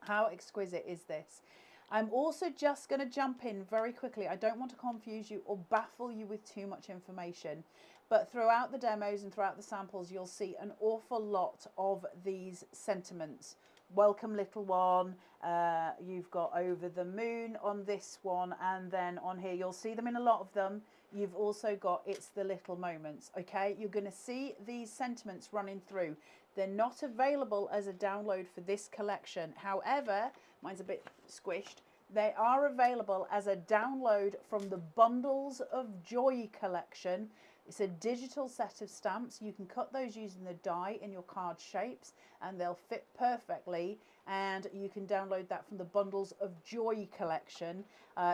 How exquisite is this? I'm also just going to jump in very quickly. I don't want to confuse you or baffle you with too much information, but throughout the demos and throughout the samples, you'll see an awful lot of these sentiments. Welcome little one, you've got over the moon on this one, and then on here you'll see them in a lot of them. You've also got it's the little moments, okay? You're going to see these sentiments running through. They're not available as a download for this collection. However, mine's a bit squished. They are available as a download from the Bundles of Joy collection. It's a digital set of stamps. You can cut those using the die in your card shapes and they'll fit perfectly, and you can download that from the Bundles of Joy collection.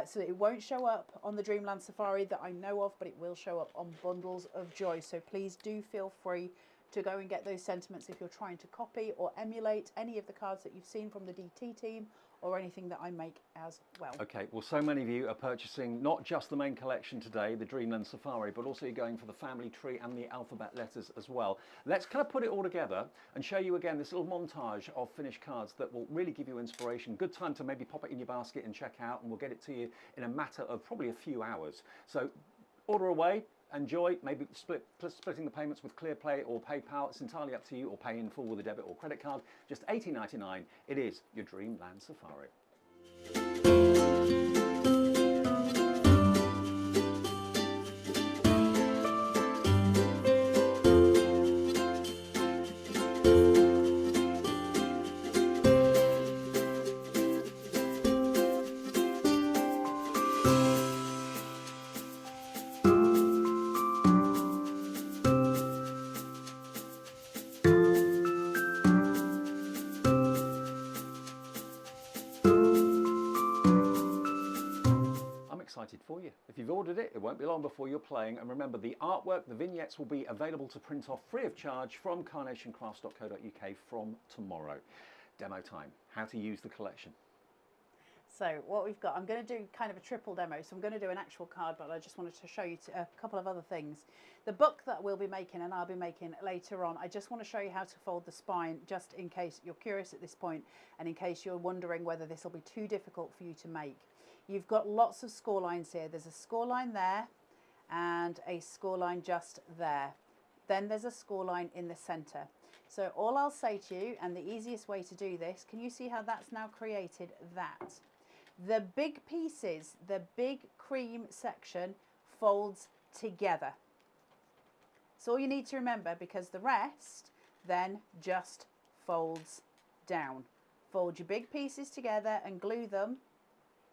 So it won't show up on the Dreamland Safari that I know of, but it will show up on Bundles of Joy. So please do feel free to go and get those sentiments if you're trying to copy or emulate any of the cards that you've seen from the DT team or anything that I make as well. Okay, well, so many of you are purchasing not just the main collection today, the Dreamland Safari, but also you're going for the family tree and the alphabet letters as well. Let's kind of put it all together and show you again this little montage of finished cards that will really give you inspiration. Good time to maybe pop it in your basket and check out, and we'll get it to you in a matter of probably a few hours. So order away. Enjoy, maybe splitting the payments with ClearPay or PayPal. It's entirely up to you, or pay in full with a debit or credit card. Just $18.99. It is your Dreamland Safari. you. If you've ordered it, it won't be long before you're playing. And remember, the artwork, the vignettes will be available to print off free of charge from carnationcrafts.co.uk from tomorrow. Demo time, how to use the collection. So what we've got, I'm going to do kind of a triple demo. So I'm going to do an actual card, but I just wanted to show you a couple of other things. The book that we'll be making and I'll be making later on, I just want to show you how to fold the spine, just in case you're curious at this point and in case you're wondering whether this will be too difficult for you to make. You've got lots of score lines here. There's a score line there and a score line just there. Then there's a score line in the center. So all I'll say to you, and the easiest way to do this, can you see how that's now created that? The big pieces, the big cream section folds together. So all you need to remember, because the rest then just folds down. Fold your big pieces together and glue them.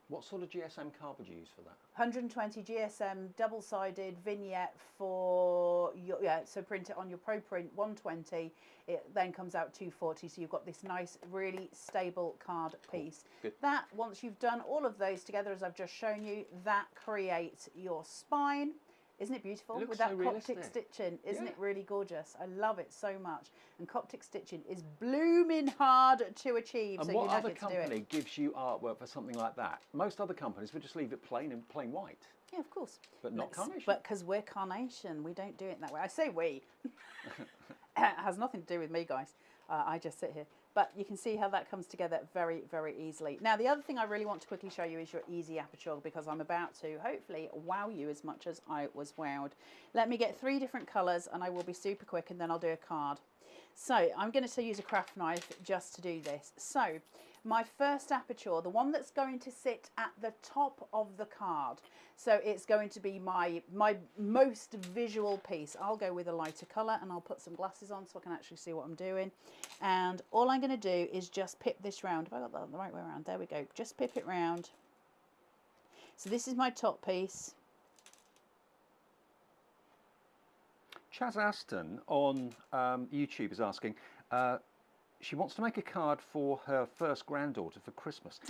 What sort of GSM card would you use for that? 120 GSM double-sided vignette for your, so print it on your ProPrint 120. It then comes out 240, so you've got this nice, really stable card piece. Good. That, once you've done all of those together, as I've just shown you, that creates your spine. Isn't it beautiful? It looks with that so Coptic realistic. stitching? Isn't Yeah. it really gorgeous? I love it so much. And Coptic stitching is blooming hard to achieve. And so what you other get to do it. company gives you artwork for something like that? Most other companies would just leave it plain and plain white. Yeah, of course. But not Carnation. But because we're Carnation, we don't do it that way. I say we. It has nothing to do with me, guys. I just sit here. But you can see how that comes together very, very easily. Now, the other thing I really want to quickly show you is your easy aperture, because I'm about to, hopefully, wow you as much as I was wowed. Let me get 3 different colours, and I will be super quick, and then I'll do a card. So I'm going to use a craft knife just to do this. So my first aperture, the one that's going to sit at the top of the card. So it's going to be my most visual piece. I'll go with a lighter colour and I'll put some glasses on so I can actually see what I'm doing. And all I'm going to do is just pip this round. Have I got that the right way around? There we go. Just pip it round. So this is my top piece. Chaz Aston on YouTube is asking, she wants to make a card for her first granddaughter for Christmas.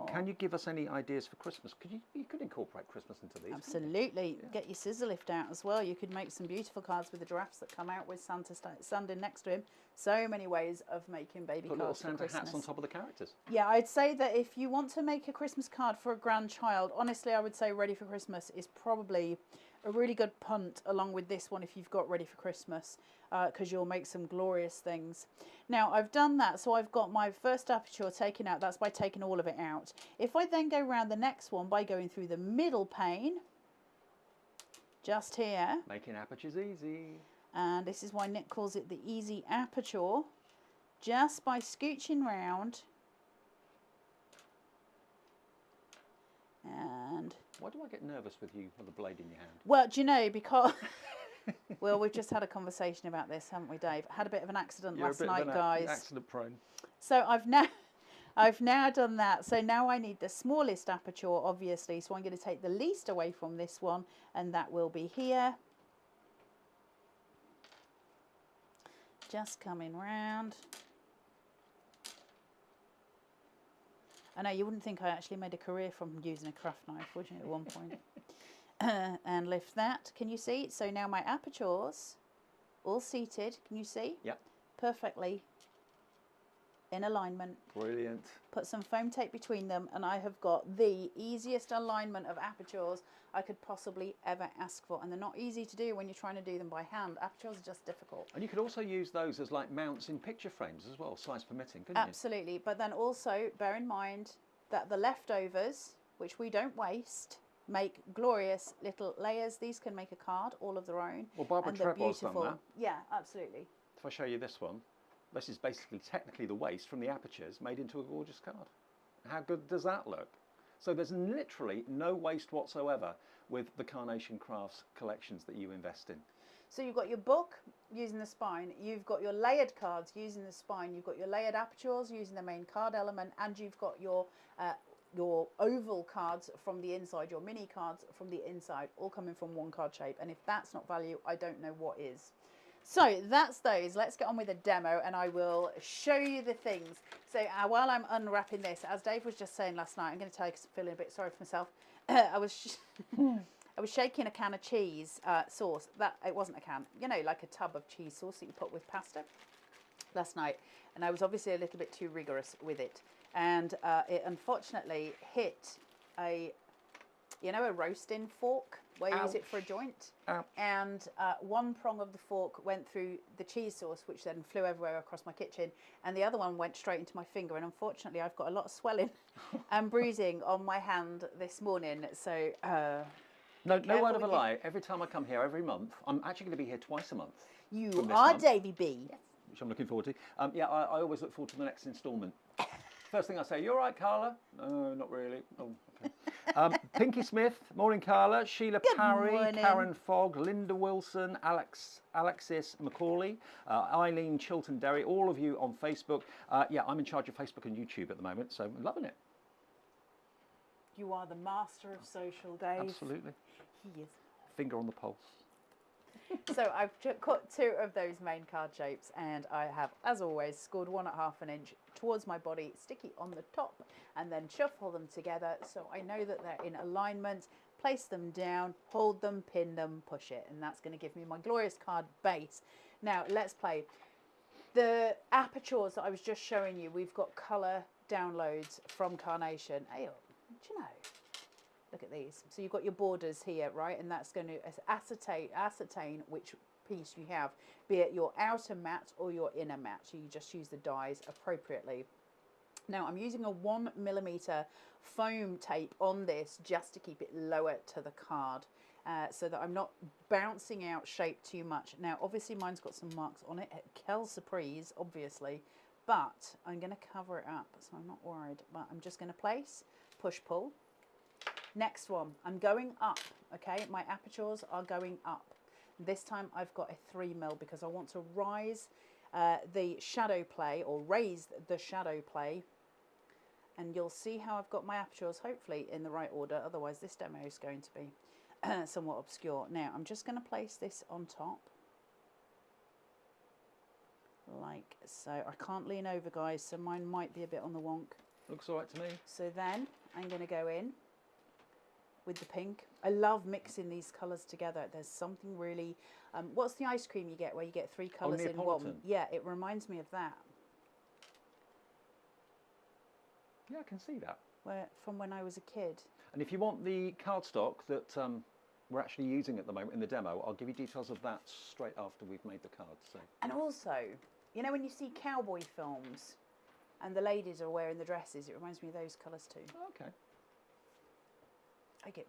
Can you give us any ideas for Christmas? You could incorporate Christmas into these. Absolutely. Yeah. Get your scissor lift out as well. You could make some beautiful cards with the giraffes that come out with Santa standing next to him. So many ways of making baby Put cards little for Santa Christmas. hats on top of the characters. Yeah, I'd say that if you want to make a Christmas card for a grandchild, honestly, I would say Ready for Christmas is probably a really good punt along with this one if you've got Ready for Christmas, because you'll make some glorious things. Now, I've done that, so I've got my first aperture taken out. That's by taking all of it out. If I then go around the next one by going through the middle pane, just here. Making apertures easy. And this is why Nick calls it the easy aperture. Just by scooching round. And why do I get nervous with you with a blade in your hand? Well, do you know, because well, we've just had a conversation about this, haven't we, Dave? Had a bit of an accident last night, guys. Accident prone. So I've now done that. So now I need the smallest aperture, obviously. So I'm going to take the least away from this one, and that will be here. Just coming round. I know you wouldn't think I actually made a career from using a craft knife, would you, at one point? And lift that. Can you see? So now my apertures, all seated. Can you see? Yep. Perfectly in alignment. Brilliant. Put some foam tape between them, and I have got the easiest alignment of apertures I could possibly ever ask for. And they're not easy to do when you're trying to do them by hand. Apertures are just difficult. And you could also use those as like mounts in picture frames as well, size permitting, couldn't you? Absolutely. But then also bear in mind that the leftovers, which we don't waste, make glorious little layers. These can make a card all of their own. Well, Barbara Trevor's done that. Yeah, absolutely. If I show you this one, this is basically technically the waste from the apertures made into a gorgeous card. How good does that look? So there's literally no waste whatsoever with the Carnation Crafts collections that you invest in. So you've got your book using the spine, you've got your layered cards using the spine, you've got your layered apertures using the main card element, and you've got your oval cards from the inside, your mini cards from the inside, all coming from one card shape. And if that's not value, I don't know what is. So that's those. Let's get on with the demo and I will show you the things. So while I'm unwrapping this, as Dave was just saying last night, I'm going to tell you because I'm feeling a bit sorry for myself. I was shaking a can of cheese sauce. It wasn't a can, you know, like a tub of cheese sauce that you put with pasta last night, and I was obviously a little bit too rigorous with it, and it unfortunately hit a roasting fork where you use it for a joint. Ouch. And one prong of the fork went through the cheese sauce, which then flew everywhere across my kitchen, and the other one went straight into my finger, and unfortunately I've got a lot of swelling and bruising on my hand this morning, so no word of a lie, every time I come here every month, I'm actually going to be here twice a month. you are Davy B. Yes. Which I'm looking forward to. I always look forward to the next instalment. First thing I say, you all right, Carla? No, not really. Oh, okay. Pinky Smith, morning, Carla. Sheila Good Parry, morning. Karen Fogg, Linda Wilson, Alexis Macaulay, Eileen Chilton Derry, all of you on Facebook. I'm in charge of Facebook and YouTube at the moment, so I'm loving it. You are the master of social, Dave. Absolutely. He is. Finger on the pulse. So I've cut 2 of those main card shapes, and I have, as always, scored 1 at ½ an inch towards my body, sticky on the top, and then shuffle them together so I know that they're in alignment. Place them down, hold them, pin them, push it, and that's going to give me my glorious card base. Now let's play. The apertures that I was just showing you, we've got colour downloads from Carnation. Hey, do you know? Look at these. So you've got your borders here, right? And that's going to ascertain which piece you have, be it your outer mat or your inner mat. So you just use the dies appropriately. Now I'm using a 1mm foam tape on this just to keep it lower to the card, so that I'm not bouncing out shape too much. Now obviously mine's got some marks on it, Quelle surprise, obviously, but I'm going to cover it up, so I'm not worried. But I'm just going to place, push, pull. Next one, I'm going up, okay? My apertures are going up. This time I've got a 3mm because I want to rise the shadow play, or raise the shadow play. And you'll see how I've got my apertures, hopefully in the right order. Otherwise this demo is going to be somewhat obscure. Now I'm just going to place this on top. Like so. I can't lean over, guys, so mine might be a bit on the wonk. Looks all right to me. So then I'm going to go in with the pink. I love mixing these colours together. There's something really... what's the ice cream you get where you get 3 colours in one? Yeah, it reminds me of that. Yeah, I can see that. From when I was a kid. And if you want the cardstock that we're actually using at the moment in the demo, I'll give you details of that straight after we've made the cards. So. And also, you know when you see cowboy films and the ladies are wearing the dresses, it reminds me of those colours too. Okay. I get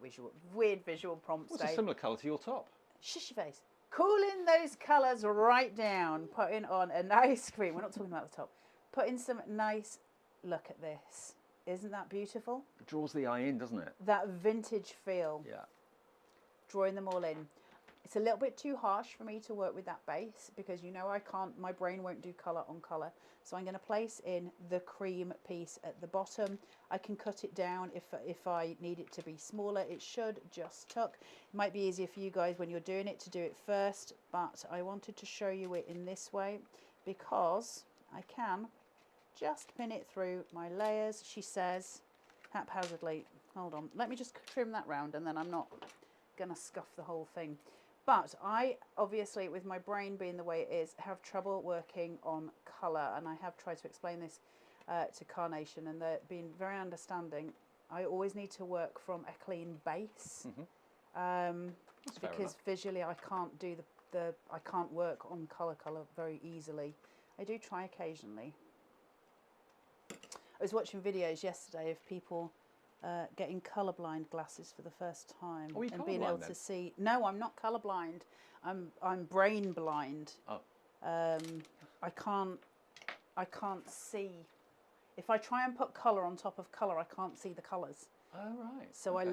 weird visual prompts. What's a similar colour to your top? Shush your face. Cooling those colours right down, putting on a nice cream. We're not talking about the top. Putting some nice, look at this. Isn't that beautiful? It draws the eye in, doesn't it? That vintage feel. Yeah. Drawing them all in. It's a little bit too harsh for me to work with that base because you know I can't, my brain won't do colour on colour. So I'm going to place in the cream piece at the bottom. I can cut it down if I need it to be smaller. It should just tuck. It might be easier for you guys when you're doing it to do it first, but I wanted to show you it in this way because I can just pin it through my layers, she says, haphazardly. Hold on, let me just trim that round and then I'm not going to scuff the whole thing. But I, obviously, with my brain being the way it is, have trouble working on colour. And I have tried to explain this to Carnation, and they're being very understanding. I always need to work from a clean base. Because visually I can't do I can't work on colour very easily. I do try occasionally. I was watching videos yesterday of people getting colourblind glasses for the first time and being able to see. No, I'm not colourblind. I'm brain blind. Oh. I can't see. If I try and put colour on top of colour, I can't see the colours. Oh right. So okay. I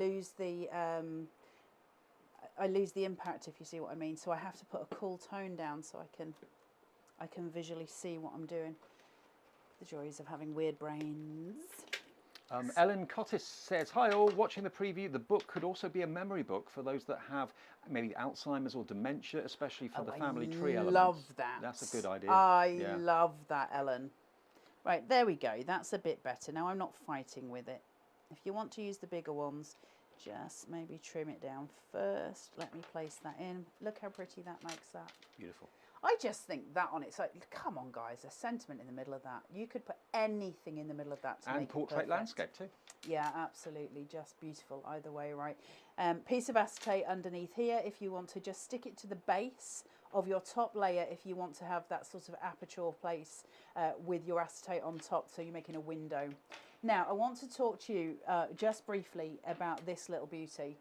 lose the impact, if you see what I mean. So I have to put a cool tone down so I can visually see what I'm doing. The joys of having weird brains. Ellen Cottis says, hi all, watching the preview, the book could also be a memory book for those that have maybe Alzheimer's or dementia, especially for the family tree elements. I love that. That's a good idea. I love that, Ellen. Right, there we go. That's a bit better. Now I'm not fighting with it. If you want to use the bigger ones, just maybe trim it down first. Let me place that in. Look how pretty that makes that. Beautiful. I just think that on its own, come on guys, a sentiment in the middle of that. You could put anything in the middle of that to make it portrait perfect. landscape too. Yeah, absolutely, just beautiful either way, right? Piece of acetate underneath here if you want to just stick it to the base of your top layer, if you want to have that sort of aperture place with your acetate on top, so you're making a window. Now, I want to talk to you just briefly about this little beauty,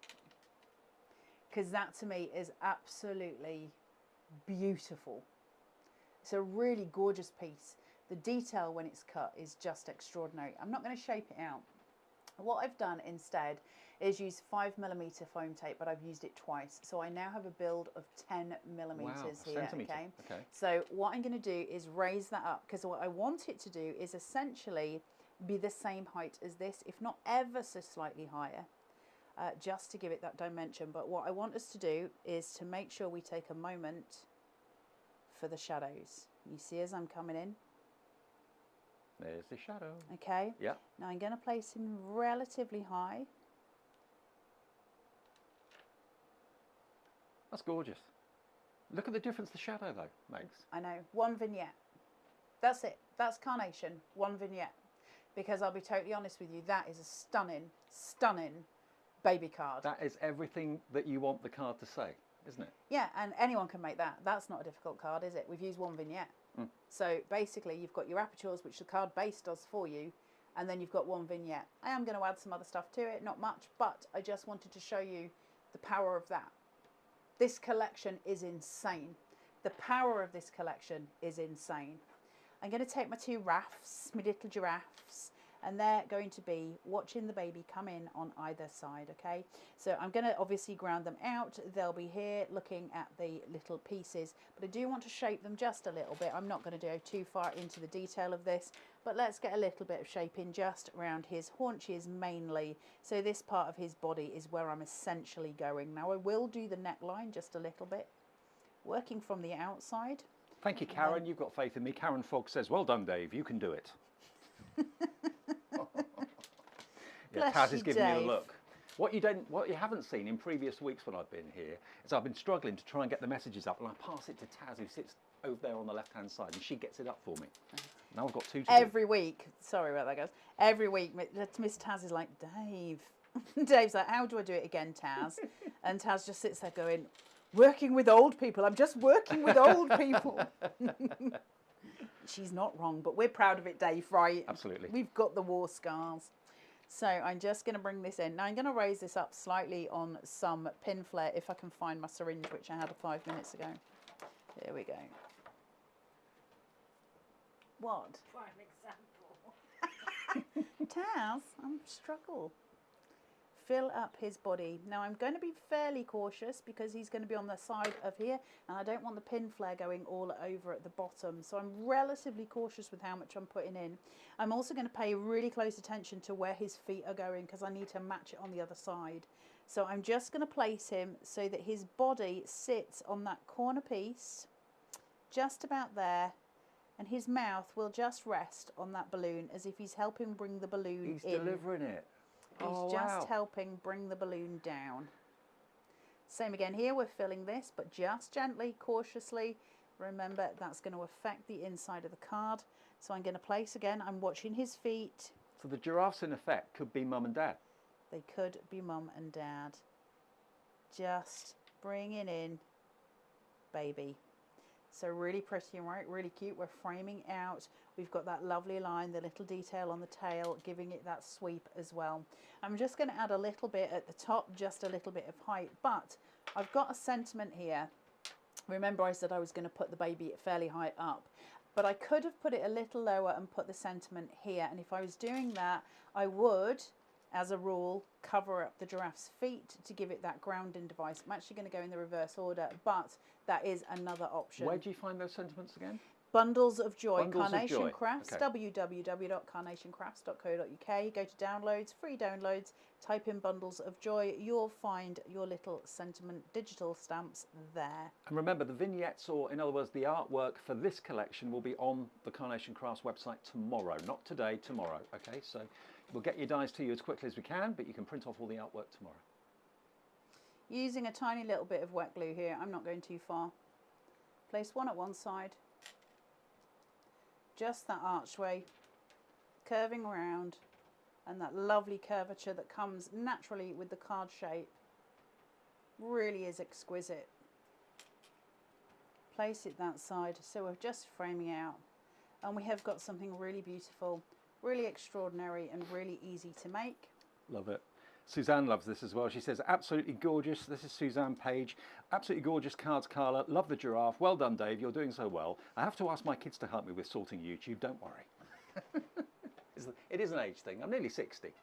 because that to me is absolutely beautiful. It's a really gorgeous piece. The detail when it's cut is just extraordinary. I'm not going to shape it out. What I've done instead is use 5mm foam tape, but I've used it twice. So I now have a build of 10mm here. Okay. So what I'm going to do is raise that up, because what I want it to do is essentially be the same height as this, if not ever so slightly higher. Just to give it that dimension. But what I want us to do is to make sure we take a moment for the shadows. You see as I'm coming in? There's the shadow. Okay. Yeah. Now I'm going to place him relatively high. That's gorgeous. Look at the difference the shadow though makes. I know. One vignette. That's it. That's Carnation. One vignette. Because I'll be totally honest with you, that is a stunning, stunning baby card. That is everything that you want the card to say, isn't it? Yeah, and anyone can make that. That's not a difficult card, is it? We've used one vignette. So basically you've got your apertures, which the card base does for you, and then you've got one vignette. I am going to add some other stuff to it, not much, but I just wanted to show you the power of that. This collection is insane. The power of this collection is insane. I'm going to take my two rafts, my little giraffes, and they're going to be watching the baby come in on either side, okay? So I'm going to obviously ground them out. They'll be here looking at the little pieces, but I do want to shape them just a little bit. I'm not going to go too far into the detail of this, but let's get a little bit of shaping just around his haunches mainly. So this part of his body is where I'm essentially going. Now I will do the neckline just a little bit, working from the outside. Thank you, Karen. You've got faith in me. Karen Fogg says, well done, Dave. You can do it. Yeah, Taz is giving you a look. What you haven't seen in previous weeks when I've been here is I've been struggling to try and get the messages up, and I pass it to Taz, who sits over there on the left-hand side, and she gets it up for me. Now I've got two to every week. Sorry about that, guys. Every week, Miss Taz is like, Dave. Dave's like, how do I do it again, Taz? And Taz just sits there going, working with old people. I'm just working with old people. She's not wrong, but we're proud of it, Dave, right? Absolutely. We've got the war scars. So I'm just going to bring this in. Now I'm going to raise this up slightly on some pin flare if I can find my syringe, which I had 5 minutes ago. There we go. What? For an example. Taz, I'm struggle. Fill up his body. Now I'm going to be fairly cautious because he's going to be on the side of here, and I don't want the pin flare going all over at the bottom. So I'm relatively cautious with how much I'm putting in. I'm also going to pay really close attention to where his feet are going because I need to match it on the other side. So I'm just going to place him so that his body sits on that corner piece, just about there, and his mouth will just rest on that balloon as if he's helping bring the balloon in. He's delivering it. He's just helping bring the balloon down. Same again here, we're filling this, but just gently, cautiously. Remember, that's going to affect the inside of the card. So I'm going to place again, I'm watching his feet. So the giraffes, in effect, could be mum and dad. They could be mum and dad. Just bringing in baby. So really pretty, right? Really cute. We're framing out. We've got that lovely line, the little detail on the tail, giving it that sweep as well. I'm just going to add a little bit at the top, just a little bit of height, but I've got a sentiment here. Remember I said I was going to put the baby fairly high up, but I could have put it a little lower and put the sentiment here. And if I was doing that, I would, as a rule, cover up the giraffe's feet to give it that grounding device. I'm actually going to go in the reverse order, but that is another option. Where do you find those sentiments again? Bundles of Joy, Bundles of Carnation Joy. Crafts, Okay. www.carnationcrafts.co.uk. Go to downloads, free downloads, type in Bundles of Joy. You'll find your little sentiment digital stamps there. And remember, the vignettes, or in other words, the artwork for this collection will be on the Carnation Crafts website tomorrow. Not today, tomorrow. Okay, so we'll get your dies to you as quickly as we can, but you can print off all the artwork tomorrow. Using a tiny little bit of wet glue here, I'm not going too far. Place one at one side. Just that archway, curving around, and that lovely curvature that comes naturally with the card shape. Really is exquisite. Place it that side, so we're just framing out. And we have got something really beautiful, really extraordinary, and really easy to make. Love it. Suzanne loves this as well. She says, absolutely gorgeous. This is Suzanne Page. Absolutely gorgeous cards, Carla. Love the giraffe. Well done, Dave. You're doing so well. I have to ask my kids to help me with sorting YouTube. Don't worry. It is an age thing. I'm nearly 60.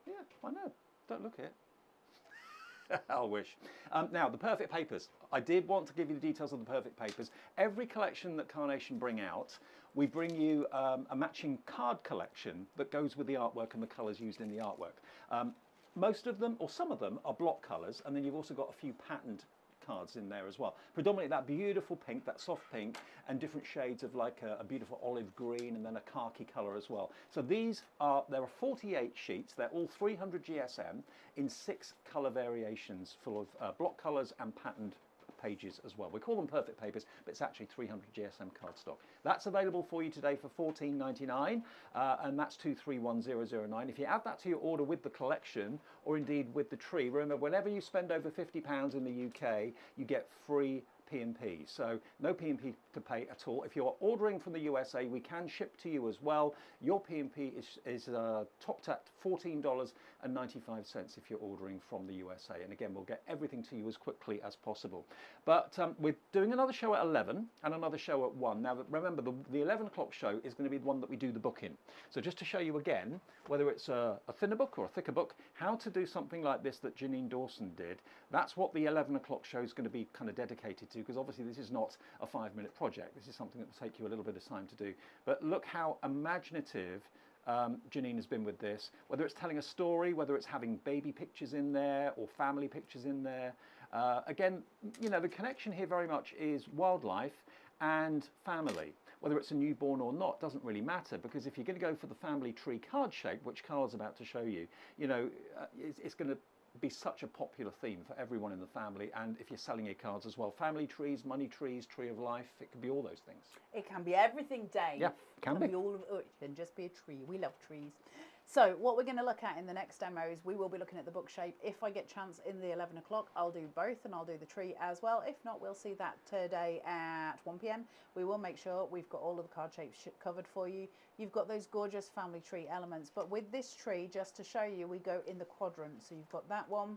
Yeah, I know. Don't look it. I wish. Now, the perfect papers. I did want to give you the details of the perfect papers. Every collection that Carnation bring out, we bring you a matching card collection that goes with the artwork and the colours used in the artwork. Most of them, or some of them, are block colours, and then you've also got a few patterned cards in there as well. Predominantly that beautiful pink, that soft pink, and different shades of like a beautiful olive green and then a khaki colour as well. So there are 48 sheets. They're all 300 GSM in 6 colour variations full of block colours and patterned pages as well. We call them perfect papers, but it's actually 300 GSM cardstock. That's available for you today for $14.99, and that's 231009. If you add that to your order with the collection, or indeed with the tree, remember, whenever you spend over £50 in the UK, you get free P&P. So no P&P to pay at all. If you're ordering from the USA, we can ship to you as well. Your P&P is topped at $14.95 if you're ordering from the USA. And again, we'll get everything to you as quickly as possible. But we're doing another show at 11 and another show at 1. Now, remember, the 11 o'clock show is going to be the one that we do the book in. So just to show you again, whether it's a thinner book or a thicker book, how to do something like this that Janine Dawson did, that's what the 11 o'clock show is going to be kind of dedicated to, because obviously this is not a 5-minute project. This is something that will take you a little bit of time to do. But look how imaginative Janine has been with this, whether it's telling a story, whether it's having baby pictures in there or family pictures in there. Again, you know, the connection here very much is wildlife and family. Whether it's a newborn or not doesn't really matter, because if you're going to go for the family tree card shape, which Carla's about to show you, you know, it's going to be such a popular theme for everyone in the family. And if you're selling your cards as well, family trees, money trees, tree of life, it can be all those things. It can be everything, Dave. Yeah, can be. All of it can just be a tree. We love trees. So what we're going to look at in the next demo is we will be looking at the book shape. If I get chance in the 11 o'clock, I'll do both, and I'll do the tree as well. If not, we'll see that today at 1 p.m. We will make sure we've got all of the card shapes covered for you. You've got those gorgeous family tree elements, but with this tree, just to show you, we go in the quadrant. So you've got that one,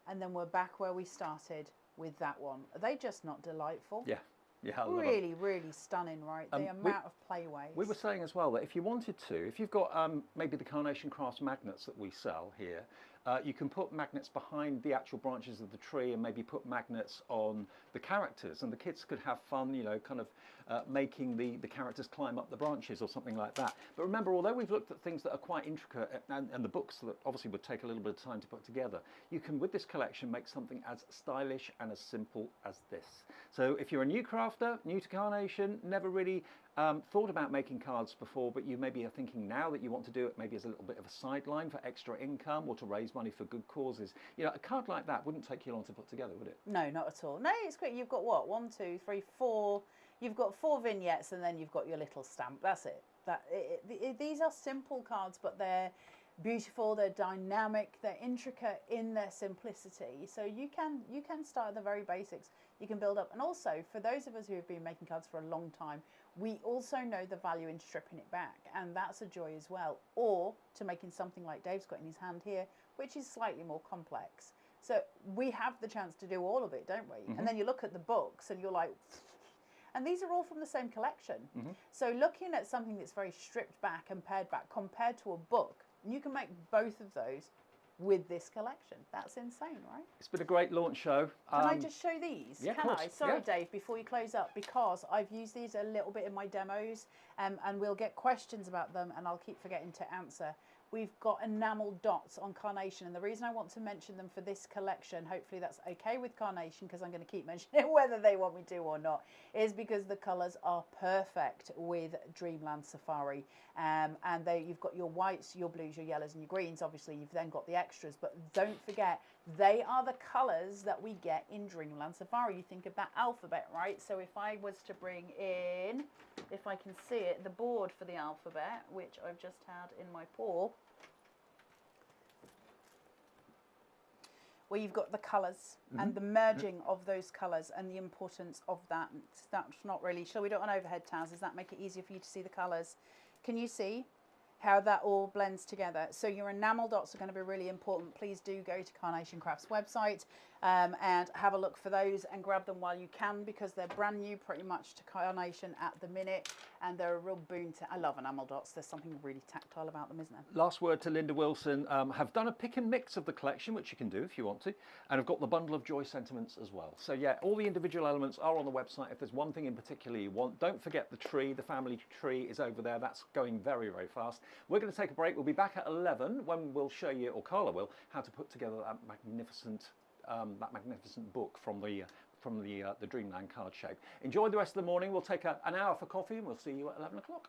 and then we're back where we started with that one. Are they just not delightful? Yeah. Yeah, I love really, really stunning, right? The amount of playways. We were saying as well that if you wanted to, if you've got maybe the Carnation Crafts magnets that we sell here, you can put magnets behind the actual branches of the tree and maybe put magnets on the characters, and the kids could have fun, you know, kind of making the characters climb up the branches or something like that. But remember, although we've looked at things that are quite intricate and the books that obviously would take a little bit of time to put together, you can, with this collection, make something as stylish and as simple as this. So if you're a new crafter, new to Carnation, never really thought about making cards before, but you maybe are thinking now that you want to do it maybe as a little bit of a sideline for extra income or to raise money for good causes, you know, a card like that wouldn't take you long to put together, would it? No, not at all. No, it's quick. You've got what? 1, 2, 3, 4. You've got 4 vignettes, and then you've got your little stamp. That's it. These are simple cards, but they're beautiful, they're dynamic, they're intricate in their simplicity. So you can start at the very basics. You can build up. And also, for those of us who have been making cards for a long time, we also know the value in stripping it back, and that's a joy as well. Or to making something like Dave's got in his hand here, which is slightly more complex. So we have the chance to do all of it, don't we? Mm-hmm. And then you look at the books and you're like, and these are all from the same collection. Mm-hmm. So looking at something that's very stripped back and pared back compared to a book, you can make both of those with this collection. That's insane, right? It's been a great launch show. Can I just show these? Yeah, of Can course. I? Sorry, Yeah. Dave, before you close up, because I've used these a little bit in my demos, and we'll get questions about them, and I'll keep forgetting to answer. We've got enamel dots on Carnation, and the reason I want to mention them for this collection, hopefully that's okay with Carnation, because I'm going to keep mentioning whether they want me to or not, is because the colours are perfect with Dreamland Safari. And you've got your whites, your blues, your yellows, and your greens. Obviously, you've then got the extras, but don't forget, they are the colours that we get in Dreamland Safari. You think of that alphabet, right? So if I was to bring in, if I can see it, the board for the alphabet, which I've just had in my paw, where you've got the colours and the merging of those colours and the importance of that. That's not really, shall we do it on overhead, Taz? Does that make it easier for you to see the colours? Can you see how that all blends together? So your enamel dots are going to be really important. Please do go to Carnation Crafts website and have a look for those and grab them while you can, because they're brand new pretty much to Carnation at the minute, and they're a real boon to, I love enamel dots. There's something really tactile about them, isn't there? Last word to Linda Wilson. Have done a pick and mix of the collection, which you can do if you want to, and have got the bundle of joy sentiments as well. So yeah, all the individual elements are on the website. If there's one thing in particular you want, don't forget the tree. The family tree is over there. That's going very, very fast. We're going to take a break. We'll be back at 11 when we'll show you, or Carla will, how to put together that magnificent book from the Dreamland card shape. Enjoy the rest of the morning. We'll take an hour for coffee, and we'll see you at 11 o'clock.